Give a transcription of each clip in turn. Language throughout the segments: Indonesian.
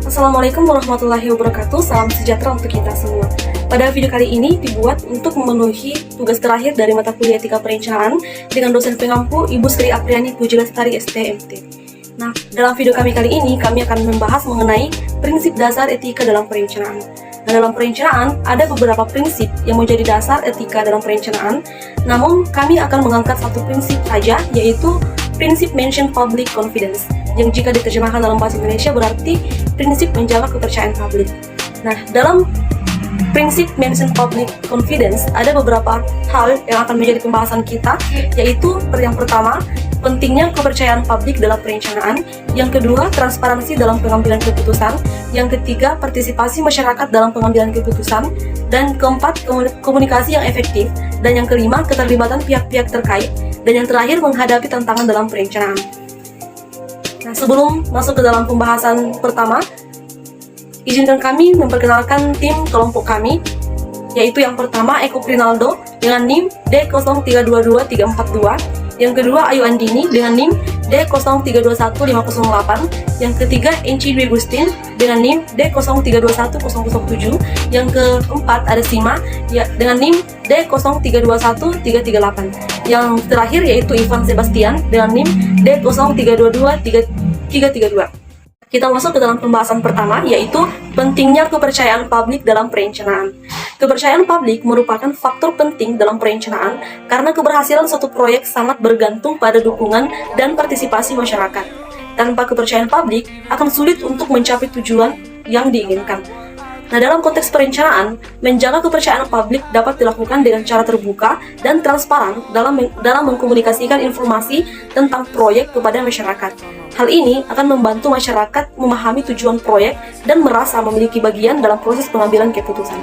Assalamualaikum warahmatullahi wabarakatuh, salam sejahtera untuk kita semua. Pada video kali ini dibuat untuk memenuhi tugas terakhir dari mata kuliah etika perencanaan dengan dosen pengampu Ibu Sri Apriani Pujilastari STMT. Nah, dalam video kami kali ini, kami akan membahas mengenai prinsip dasar etika dalam perencanaan. Nah, dalam perencanaan, ada beberapa prinsip yang menjadi dasar etika dalam perencanaan, namun kami akan mengangkat satu prinsip saja, yaitu prinsip mention public confidence, yang jika diterjemahkan dalam bahasa Indonesia berarti prinsip menjaga kepercayaan publik. Nah, dalam prinsip mention public confidence ada beberapa hal yang akan menjadi pembahasan kita, yaitu yang pertama, pentingnya kepercayaan publik dalam perencanaan, yang kedua, transparansi dalam pengambilan keputusan, yang ketiga, partisipasi masyarakat dalam pengambilan keputusan, dan keempat, komunikasi yang efektif, dan yang kelima, keterlibatan pihak-pihak terkait, dan yang terakhir, menghadapi tantangan dalam perencanaan. Nah, sebelum masuk ke dalam pembahasan pertama, izinkan kami memperkenalkan tim kelompok kami, yaitu yang pertama Eko Prinaldo dengan NIM D0322-342, yang kedua Ayu Andini dengan NIM D0321-508, yang ketiga Enci Dwi Gustin dengan NIM D0321-007, yang keempat ada Sima dengan NIM D0321-338, yang terakhir yaitu Ivan Sebastian dengan NIM D0322-332. Kita masuk ke dalam pembahasan pertama, yaitu pentingnya kepercayaan publik dalam perencanaan. Kepercayaan publik merupakan faktor penting dalam perencanaan karena keberhasilan suatu proyek sangat bergantung pada dukungan dan partisipasi masyarakat. Tanpa kepercayaan publik, akan sulit untuk mencapai tujuan yang diinginkan. Nah, dalam konteks perencanaan, menjaga kepercayaan publik dapat dilakukan dengan cara terbuka dan transparan dalam mengkomunikasikan informasi tentang proyek kepada masyarakat. Hal ini akan membantu masyarakat memahami tujuan proyek dan merasa memiliki bagian dalam proses pengambilan keputusan.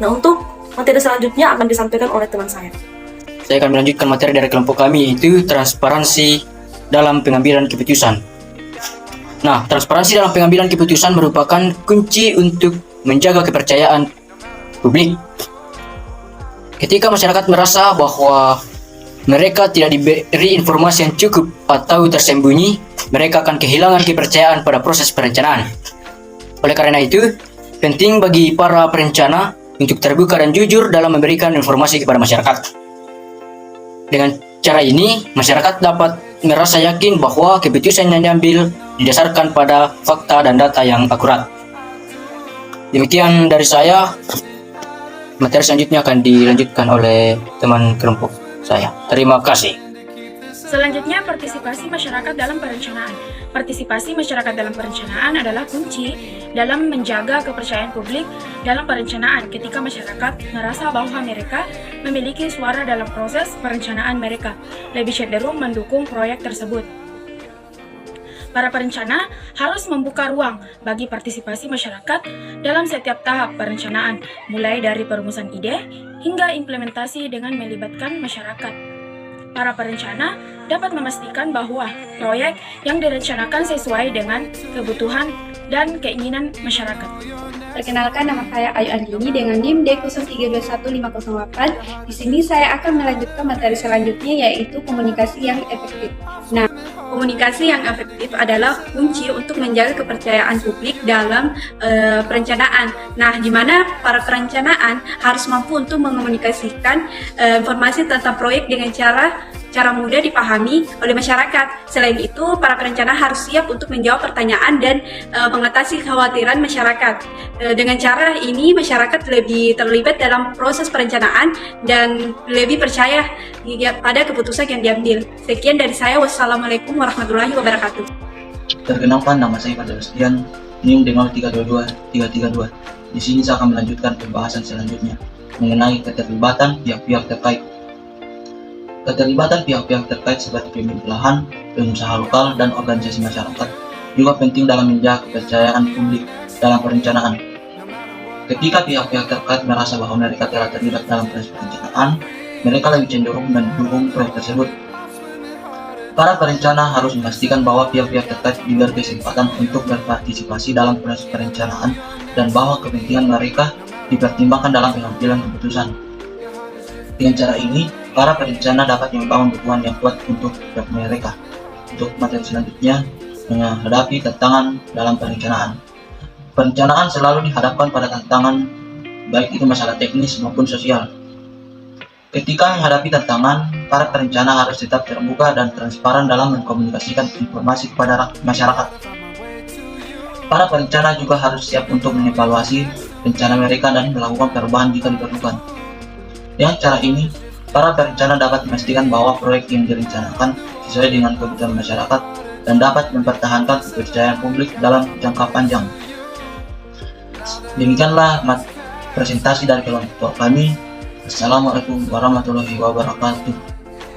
Nah, untuk materi selanjutnya akan disampaikan oleh teman saya. Saya akan melanjutkan materi dari kelompok kami, yaitu transparansi dalam pengambilan keputusan. Nah, transparansi dalam pengambilan keputusan merupakan kunci untuk menjaga kepercayaan publik. Ketika masyarakat merasa bahwa mereka tidak diberi informasi yang cukup atau tersembunyi, mereka akan kehilangan kepercayaan pada proses perencanaan. Oleh karena itu, penting bagi para perencana untuk terbuka dan jujur dalam memberikan informasi kepada masyarakat. Dengan cara ini, masyarakat dapat merasa yakin bahwa keputusan yang diambil didasarkan pada fakta dan data yang akurat. Demikian dari saya. Materi selanjutnya akan dilanjutkan oleh teman kelompok saya. Terima kasih. Selanjutnya, partisipasi masyarakat dalam perencanaan. Partisipasi masyarakat dalam perencanaan adalah kunci dalam menjaga kepercayaan publik dalam perencanaan ketika masyarakat merasa bahwa mereka memiliki suara dalam proses perencanaan mereka, lebih cenderung mendukung proyek tersebut. Para perencana harus membuka ruang bagi partisipasi masyarakat dalam setiap tahap perencanaan, mulai dari perumusan ide hingga implementasi dengan melibatkan masyarakat. Para perencana dapat memastikan bahwa proyek yang direncanakan sesuai dengan kebutuhan dan keinginan masyarakat. Perkenalkan, nama saya Ayu Andini dengan NIM D0321-508. Di sini saya akan melanjutkan materi selanjutnya, yaitu komunikasi yang efektif. Nah, komunikasi yang efektif adalah kunci untuk menjaga kepercayaan publik dalam perencanaan. Nah, di mana para perencanaan harus mampu untuk mengomunikasikan informasi tentang proyek dengan cara mudah dipahami oleh masyarakat. Selain itu, para perencana harus siap untuk menjawab pertanyaan dan mengatasi kekhawatiran masyarakat. Dengan cara ini, masyarakat lebih terlibat dalam proses perencanaan dan lebih percaya pada keputusan yang diambil. Sekian dari saya. Wassalamualaikum warahmatullahi wabarakatuh. Perkenalkan, nama saya Ivan Sebastian, NIM D0322-332. Di sini saya akan melanjutkan pembahasan selanjutnya mengenai keterlibatan pihak-pihak terkait. Keterlibatan pihak-pihak terkait seperti pemilik lahan, pengusaha lokal, dan organisasi masyarakat juga penting dalam menjaga kepercayaan publik dalam perencanaan. Ketika pihak-pihak terkait merasa bahwa mereka telah terlibat dalam proses perencanaan, mereka lebih cenderung mendukung proyek tersebut. Para perencana harus memastikan bahwa pihak-pihak terkait diberi kesempatan untuk berpartisipasi dalam proses perencanaan dan bahwa kepentingan mereka dipertimbangkan dalam pengambilan keputusan. Dengan cara ini, para perencana dapat membangun dukungan yang kuat untuk mereka. Untuk materi selanjutnya, menghadapi tantangan dalam perencanaan. Perencanaan selalu dihadapkan pada tantangan, baik itu masalah teknis maupun sosial. Ketika menghadapi tantangan, para perencana harus tetap terbuka dan transparan dalam mengkomunikasikan informasi kepada masyarakat. Para perencana juga harus siap untuk mengevaluasi rencana mereka dan melakukan perubahan jika diperlukan. Dengan cara ini, para perencana dapat memastikan bahwa proyek yang direncanakan sesuai dengan kebutuhan masyarakat dan dapat mempertahankan kepercayaan publik dalam jangka panjang. Demikianlah presentasi dari kelompok kami. Assalamualaikum warahmatullahi wabarakatuh.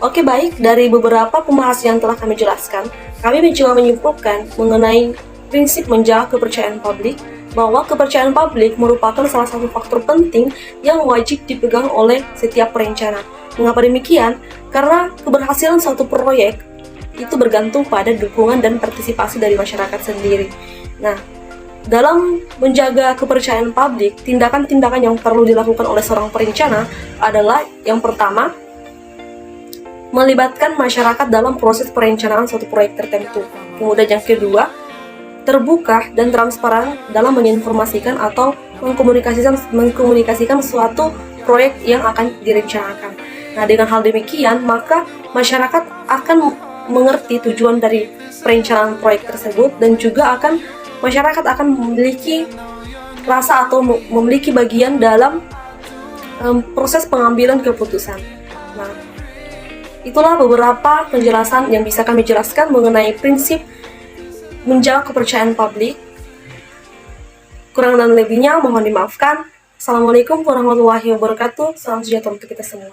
Oke, baik, dari beberapa pembahasan yang telah kami jelaskan, kami mencoba menyimpulkan mengenai prinsip menjaga kepercayaan publik, bahwa kepercayaan publik merupakan salah satu faktor penting yang wajib dipegang oleh setiap perencana. Mengapa demikian? Karena keberhasilan suatu proyek itu bergantung pada dukungan dan partisipasi dari masyarakat sendiri. Nah, dalam menjaga kepercayaan publik, tindakan-tindakan yang perlu dilakukan oleh seorang perencana adalah yang pertama, melibatkan masyarakat dalam proses perencanaan suatu proyek tertentu. Kemudian yang kedua, terbuka dan transparan dalam menginformasikan atau mengkomunikasikan suatu proyek yang akan direncanakan. Nah, dengan hal demikian, maka masyarakat akan mengerti tujuan dari perencanaan proyek tersebut dan juga masyarakat akan memiliki rasa atau memiliki bagian dalam proses pengambilan keputusan. Nah, itulah beberapa penjelasan yang bisa kami jelaskan mengenai prinsip menjaga kepercayaan publik. Kurang dan lebihnya mohon dimaafkan. Assalamualaikum warahmatullahi wabarakatuh. Salam sejahtera untuk kita semua.